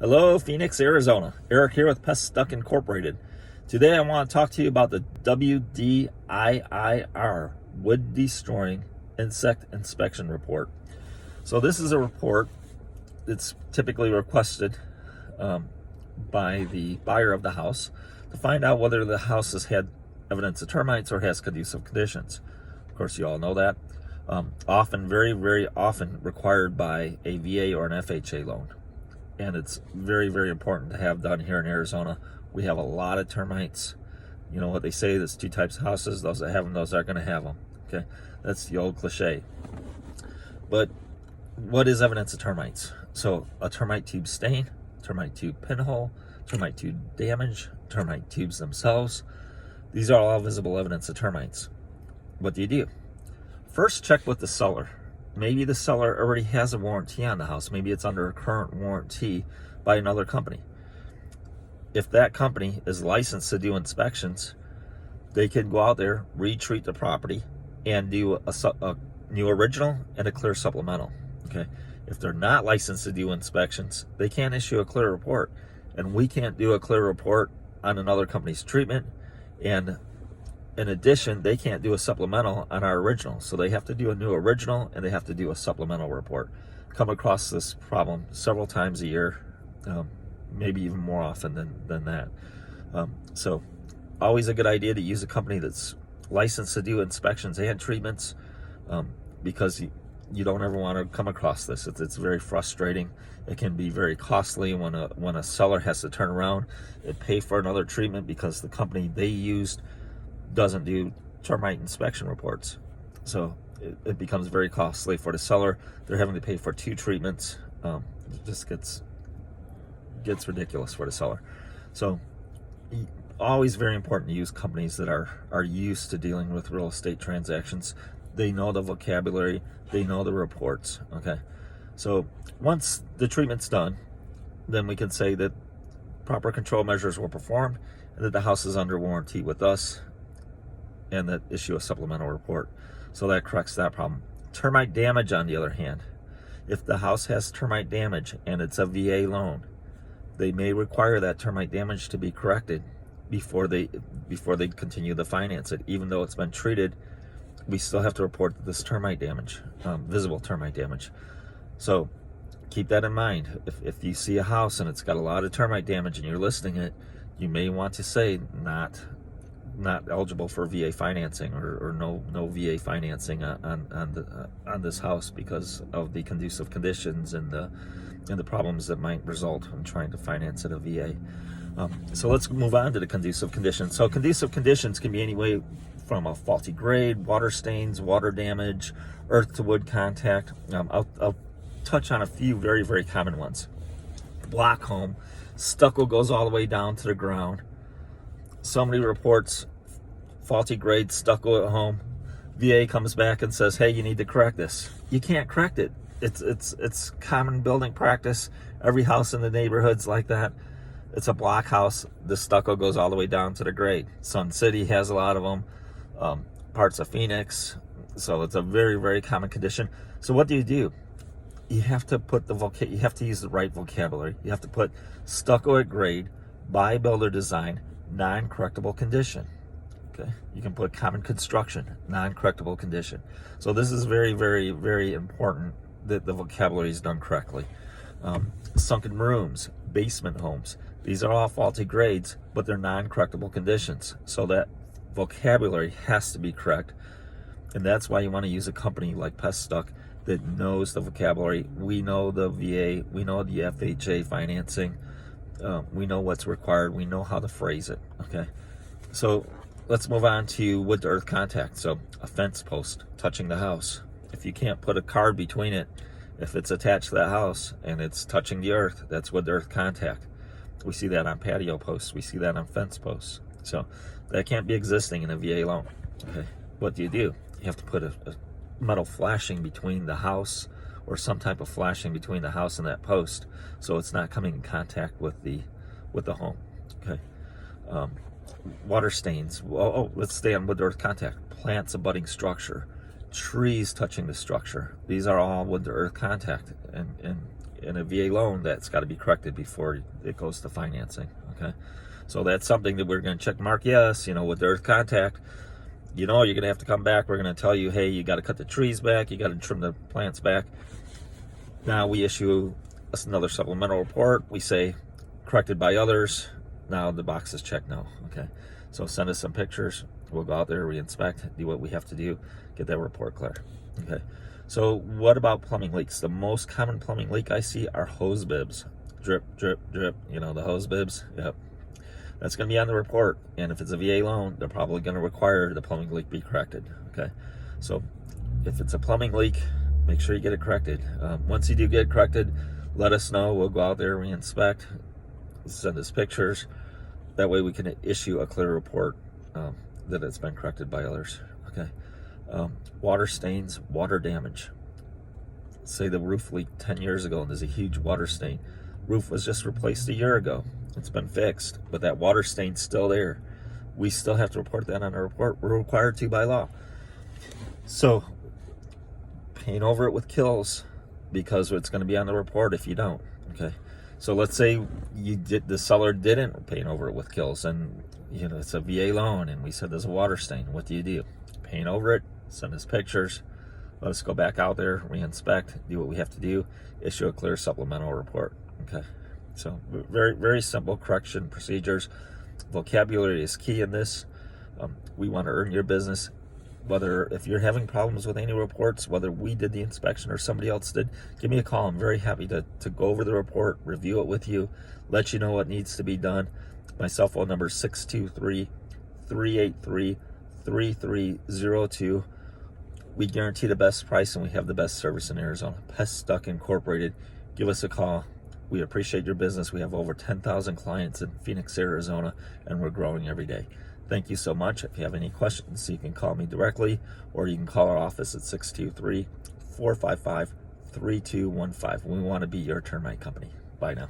Hello, Phoenix, Arizona. Eric here with Pest Stuck Incorporated. Today I want to talk to you about the WDIIR Wood Destroying Insect Inspection Report. So this is a report that's typically requested by the buyer of the house to find out whether the house has had evidence of termites or has conducive conditions. Of course, you all know that. Often, very, very often required by a VA or an FHA loan. And it's very, very important to have done here in Arizona. We have a lot of termites. You know what they say, there's two types of houses. Those that have them, those aren't going to have them. Okay, that's the old cliche. But what is evidence of termites? So a termite tube stain, termite tube pinhole, termite tube damage, termite tubes themselves. These are all visible evidence of termites. What do you do? First, check with the seller. Maybe the seller already has a warranty on the house. Maybe it's under a current warranty by another company. If that company is licensed to do inspections, they can go out there, retreat the property, and do a new original and a clear supplemental. Okay. If they're not licensed to do inspections, they can't issue a clear report, and we can't do a clear report on another company's treatment. And in addition, they can't do a supplemental on our original. So they have to do a new original and they have to do a supplemental report. Come across this problem several times a year, maybe even more often than that. So always a good idea to use a company that's licensed to do inspections and treatments, because you don't ever want to come across this. It's very frustrating. It can be very costly when a seller has to turn around and pay for another treatment because the company they used doesn't do termite inspection reports. So it becomes very costly for the seller. They're having to pay for two treatments. It just gets ridiculous for the seller. So always very important to use companies that are used to dealing with real estate transactions. They know the vocabulary, they know the reports. Okay, so once the treatment's done, then we can say that proper control measures were performed and that the house is under warranty with us, and that issue a supplemental report. So that corrects that problem. Termite damage, on the other hand, if the house has termite damage and it's a VA loan, they may require that termite damage to be corrected before they continue to finance it. Even though it's been treated, we still have to report this termite damage, visible termite damage. So keep that in mind. If you see a house and it's got a lot of termite damage and you're listing it, you may want to say not eligible for VA financing, or no VA financing on this house because of the conducive conditions and the problems that might result in trying to finance at a VA. So let's move on to the conducive conditions. So conducive conditions can be anyway from a faulty grade, water stains, water damage, earth to wood contact. I'll touch on a few very, very common ones. Block home, stucco goes all the way down to the ground. Somebody reports faulty grade stucco at home. VA comes back and says, hey, you need to correct this. You can't correct it. It's common building practice. Every house in the neighborhood's like that. It's a block house. The stucco goes all the way down to the grade. Sun City has a lot of them. Parts of Phoenix. So it's a very, very common condition. So what do? You have to put you have to use the right vocabulary. You have to put stucco at grade, by builder design, non-correctable condition. Okay, you can put common construction, non-correctable condition. So this is very, very, very important that the vocabulary is done correctly. Sunken rooms, basement homes, these are all faulty grades, but they're non-correctable conditions. So that vocabulary has to be correct, and that's why you want to use a company like Pest Stuck that knows the vocabulary. We know the VA, we know the FHA financing. We know what's required. We know how to phrase it. Okay, so let's move on to wood to earth contact. So a fence post touching the house. If you can't put a card between it, if it's attached to the house and it's touching the earth, that's wood to earth contact. We see that on patio posts. We see that on fence posts. So that can't be existing in a VA loan. Okay, what do? You have to put a metal flashing between the house, or some type of flashing between the house and that post, so it's not coming in contact with the home. Okay. Water stains. Let's stay on wood to earth contact. Plants abutting structure, trees touching the structure. These are all wood to earth contact, and in a VA loan, that's got to be corrected before it goes to financing. Okay, so that's something that we're going to check mark yes. With the earth contact, you're going to have to come back. We're going to tell you, hey, you got to cut the trees back, you got to trim the plants back. Now we issue another supplemental report. We say corrected by others. Now the box is checked now. Okay, so send us some pictures. We'll go out there, re-inspect, do what we have to do, get that report clear. Okay, so what about plumbing leaks? The most common plumbing leak I see are hose bibs. Drip, drip, drip. The hose bibs. Yep. That's going to be on the report. And if it's a VA loan, they're probably going to require the plumbing leak be corrected. Okay, so if it's a plumbing leak, make sure you get it corrected. Once you do get it corrected, let us know. We'll go out there, re-inspect, send us pictures. That way we can issue a clear report that it's been corrected by others. Okay. Water stains, water damage. Say the roof leaked 10 years ago and there's a huge water stain. Roof was just replaced a year ago. It's been fixed, but that water stain's still there. We still have to report that on our report. We're required to by law. So paint over it with Kills, because it's going to be on the report if you don't. Okay, so let's say the seller didn't paint over it with Kills, and it's a VA loan, and we said there's a water stain. What do? Paint over it, send us pictures, let us go back out there, re-inspect, do what we have to do, issue a clear supplemental report. Okay, so very, very simple correction procedures. Vocabulary is key in this. We want to earn your business. If you're having problems with any reports, whether we did the inspection or somebody else did, give me a call. I'm very happy to go over the report, review it with you, let you know what needs to be done. My cell phone number is 623-383-3302. We guarantee the best price, and we have the best service in Arizona. Pest Duck Incorporated. Give us a call. We appreciate your business. We have over 10,000 clients in Phoenix, Arizona, and we're growing every day. Thank you so much. If you have any questions, you can call me directly, or you can call our office at 623-455-3215. We want to be your termite company. Bye now.